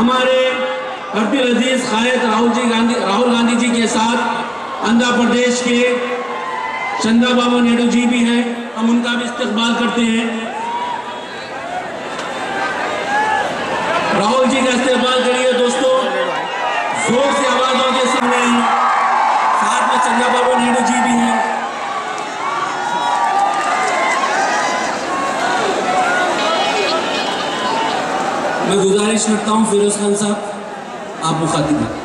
हमारे अब्दुल अजीज कायद राहुल गांधी जी के साथ आंध्र प्रदेश के चंद्रबाबू नायडू जी भी हैं, हम उनका भी इस्तकबाल करते हैं। राहुल जी का इस्तकबाल करिए दोस्तों, जोर से आवाजों के सामने। साथ में चंद्रबाबू नायडू जी भी हैं। मैं गुजारिश करता हूं फिरोज खान साहब, आप मुखातिब हैं।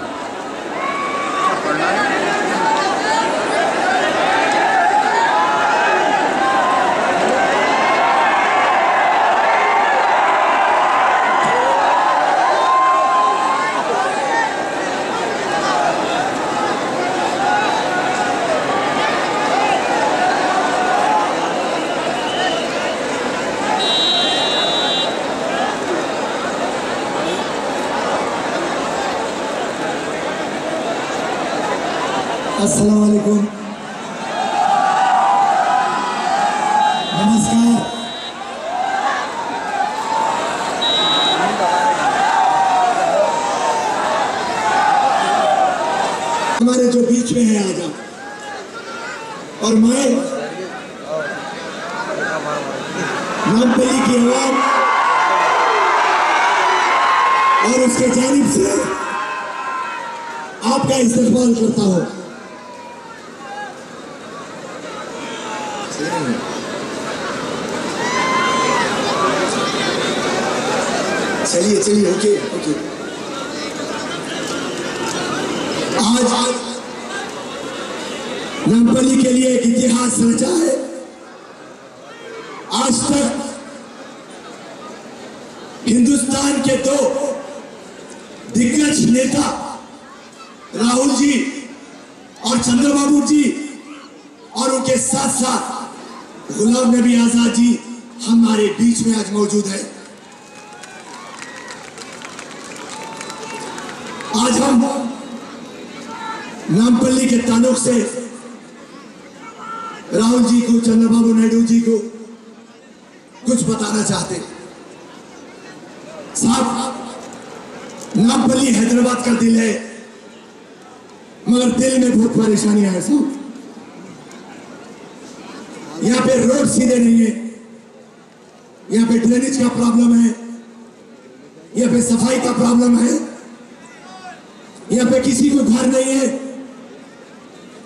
अस्सलाम वालेकुम, नमस्कार। हमारे जो बीच में है आज, और मैं नामपल्ली की आवाम और उसके जानिब से आपका इस्तकबाल करता हूं। चलिए चलिए, ओके ओके। आज नामपल्ली के लिए एक इतिहास रचा है। आज तक हिंदुस्तान के दो दिग्गज नेता राहुल जी और चंद्रबाबू जी और उनके साथ साथ गुलाम नबी आजाद जी हमारे बीच में आज मौजूद है। आज हम नामपल्ली के ताल्लुक से राहुल जी को, चंद्रबाबू नायडू जी को कुछ बताना चाहते। साहब, नामपल्ली हैदराबाद का दिल है, मगर दिल में बहुत परेशानियां हैं साहब। यहाँ पे रोड सीधे नहीं है, यहाँ पे ड्रेनेज का प्रॉब्लम है, यहाँ पे सफाई का प्रॉब्लम है, यहाँ पे किसी को घर नहीं है।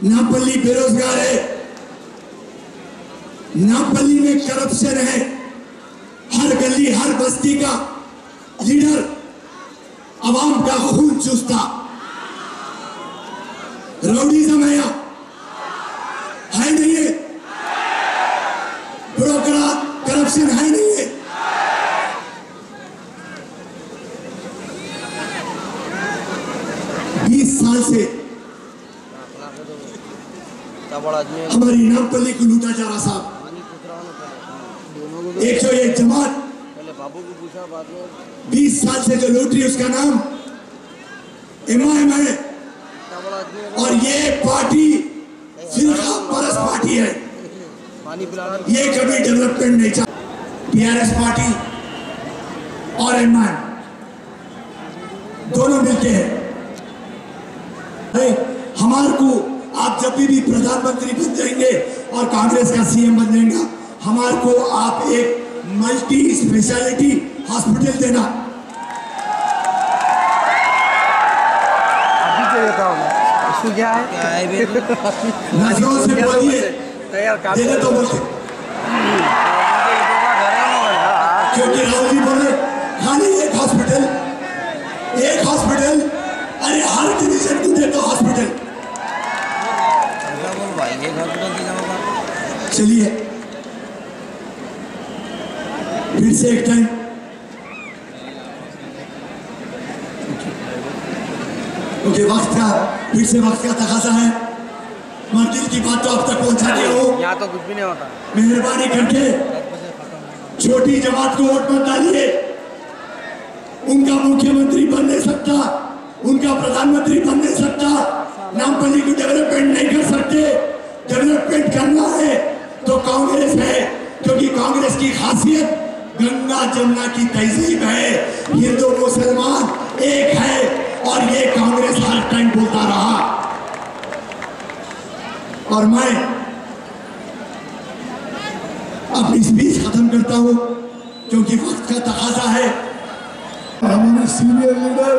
नामपल्ली बेरोजगार है, नामपल्ली में करप्शन है। हर गली हर बस्ती का लीडर अवाम का खून चूसता। राउडीज़म है, यहाँ है नहीं है, ब्रोकरात करप्शन है नहीं है। साल से हमारी नामपल्ली को लूटा जा रहा साहब। एक जमात 20 साल से जो लूट रही, उसका नाम MIM है, और ये पार्टी फिरका परस्त पार्टी है। ये कभी डेवलपमेंट नहीं चाहती। TRS पार्टी और MIM दोनों मिलते हैं। हमारे को आप जब भी प्रधानमंत्री बन जाएंगे और कांग्रेस का CM बन जाएंगे, हमारे को आप एक मल्टी स्पेशलिटी हॉस्पिटल देना। अभी क्या देता हूँ इसको, क्या है नजरों से बोलिए, देने तो बोलते, क्योंकि राहुल जी बोले खाली एक हॉस्पिटल, अरे हर डिवीजन को देता हॉस्पिटल। चलिए फिर से एक टाइम, ओके, वक्त का तकाजा है। मगर दिल की बात तो अब तक पहुंचा दिया हो। यहाँ तो कुछ भी नहीं होता। मेहरबानी करके छोटी जमात को वोट मत डालिए। उनका मुख्यमंत्री बन नहीं सकता, उनका प्रधानमंत्री बन नहीं सकता, नामपल्ली को डेवलपमेंट नहीं कर सकते। डेवलपमेंट करना है तो कांग्रेस है, क्योंकि कांग्रेस की खासियत गंगा जमुना की तहजीब है, हिंदू मुसलमान एक है, और ये कांग्रेस हर टाइम बोलता रहा। और मैं अपनी स्पीच खत्म करता हूं क्योंकि वक्त का तकाजा है। हमारे सीनियर लीडर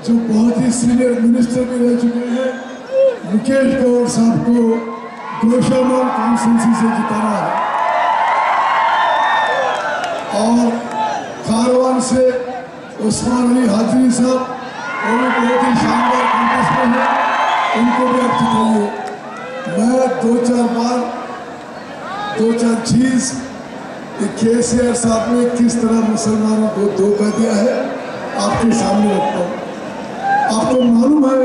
जो बहुत ही सीनियर मिनिस्टर भी रह चुके हैं, मुकेश गौड़ साहब को गोशामल कॉन्स्टिट्यूंसी से जिताना है, और कारवान से उस्मान अली हाजरी साहब, वो भी बहुत ही शानदार कंटेस्ट में है, उनको भी आप जिताइए। मैं दो चार चीज केसीआर साहब ने किस तरह मुसलमानों को धोखा दिया है आपके सामने रखता हूँ। आपको मालूम है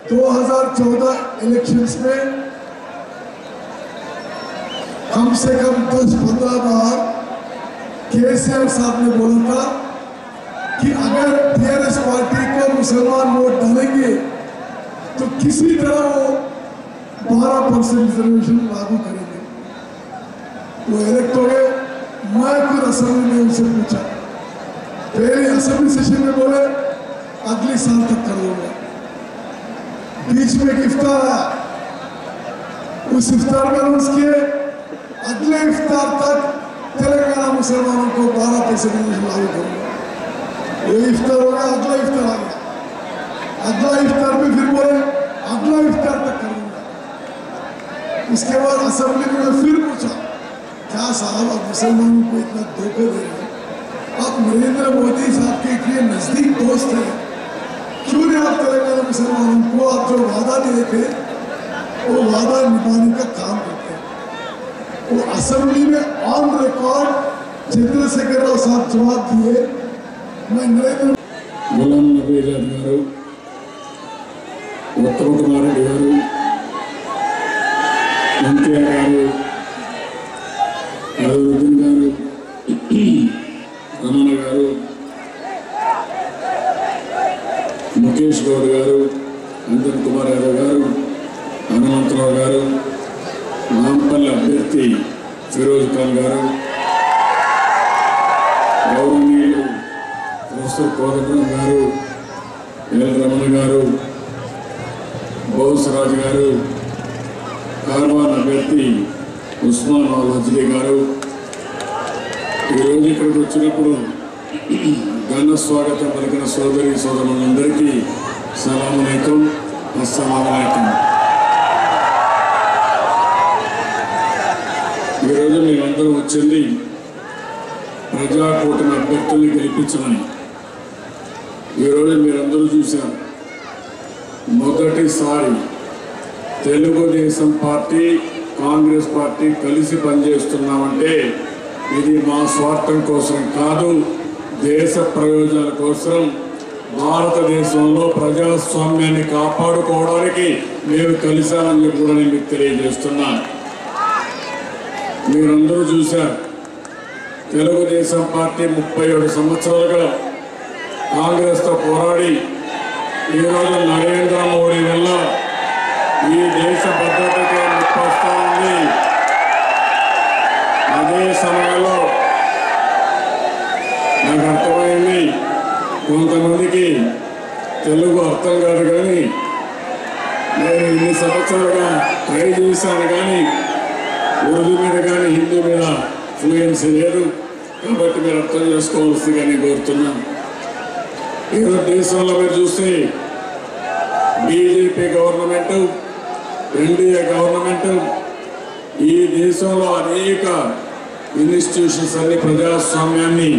2014 इलेक्शंस में कम से कम 10-15 बार केसीआर साहब ने बोला था कि अगर टीआरएस पार्टी को मुसलमान वोट डालेंगे तो किसी तरह वो 12% रिजर्वेशन लागू करेंगे। वो इलेक्ट हो गए। मैं फिर असेंबली में उनसे पूछा, पहले असेंबली सेशन में बोले अगले साल तक कर दूंगा। बीच में एक इफ्तार आया, उस इफ्तार में अनाउंस किए अगले इफ्तार तक तेलंगाना मुसलमानों को 12% लागू करूंगा। ये इफ्तार हो गया, अगला इफ्तार आ गया, अगला इफ्तार में फिर बोले अगला इफ्तार तक करूंगा। इसके बाद असेंबली में फिर पूछा, क्या साहब आप मुसलमानों को इतना धोखा दे रहे हैं? आप नरेंद्र मोदी साहब के इतने नजदीक दोस्त हैं, क्यों नहीं आप तेलंगाना मुसलमानों को आप जो वादा दिए थे वो वादा निभाने का काम करते हैं? वो असेंबली में ऑन रिकॉर्ड चंद्रशेखर राव साहब जवाब दिए। मैं नरेंद्र गुलाम नबी आजाद गारू, उत्तम कुमार रेड्डी गारू, एनटीआर गारू, అజరుద్దీన్ గారు, రమణ గారు, ముఖేష్ గౌడ్ గారు, అంజన్ కుమార్ యాదవ్ గారు, హనుమంతరావు గారు, నాంపల్లి అభ్యర్థి ఫిరోజ్ ఖాన్ గారు, గౌరవనీయులు ప్రొఫెసర్ కోదండరాం గారు, ఎల్ రమణ గారు, బౌసరాజు గారు, కార్వాన్ అభ్యర్థి ఉస్మాన్ అల్ హజ్రీ గారు, ఈరోజు ఇక్కడికి వచ్చినప్పుడు ఘన స్వాగతం పలికిన సోదరి సోదరులందరికీ సలాం అలైకుం, అస్సలాము అలైకుం. ఈరోజు మేమందరం వచ్చింది ప్రజాకూటమి అభ్యర్థుల్ని గెలిపించమని. ఈరోజు మీరందరూ చూశారు, మొదటిసారి తెలుగుదేశం పార్టీ కాంగ్రెస్ పార్టీ కలిసి పనిచేస్తున్నామంటే ఇది మా స్వార్థం కోసం కాదు, దేశ ప్రయోజనాల కోసం, భారతదేశంలో ప్రజాస్వామ్యాన్ని కాపాడుకోవడానికి మేము కలిసామని చెప్పి కూడా నేను మీకు తెలియజేస్తున్నాను. మీరందరూ చూశారు, తెలుగుదేశం పార్టీ 37 సంవత్సరాలుగా కాంగ్రెస్తో పోరాడి ఈరోజు నరేంద్ర మోడీ వల్ల ఈ దేశ భద్రతకే ముప్పొస్తా ఉంది. అదే సమయంలో నాకు అర్థమైంది, కొంతమందికి తెలుగు అర్థం కాదు, కానీ నేను ఇన్ని సంవత్సరాలుగా ట్రై చేశాను, కానీ ఉర్దూ మీద కానీ హిందీ మీద ఫ్లూయెన్సీ లేదు. కాబట్టి మీరు అర్థం చేసుకోవాల్సిందిగా నేను కోరుతున్నాను. ఈరోజు దేశంలో మీరు చూస్తే బీజేపీ గవర్నమెంట్, ఎన్డీఏ గవర్నమెంట్ ఈ దేశంలో అనేక ఇన్స్టిట్యూషన్స్ అన్ని ప్రజాస్వామ్యాన్ని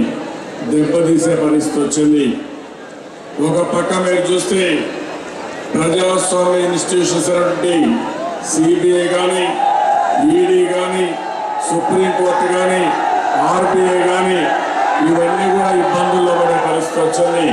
దెబ్బతీసే పరిస్థితి వచ్చింది. ఒక పక్క మీరు చూస్తే ప్రజాస్వామ్య ఇన్స్టిట్యూషన్స్ అంటే సిబిఐ కానీ, ఈడీ కానీ, సుప్రీంకోర్టు కానీ, ఆర్బీఐ కానీ ఇవన్నీ కూడా ఇబ్బందుల్లో పడే పరిస్థితి వచ్చింది.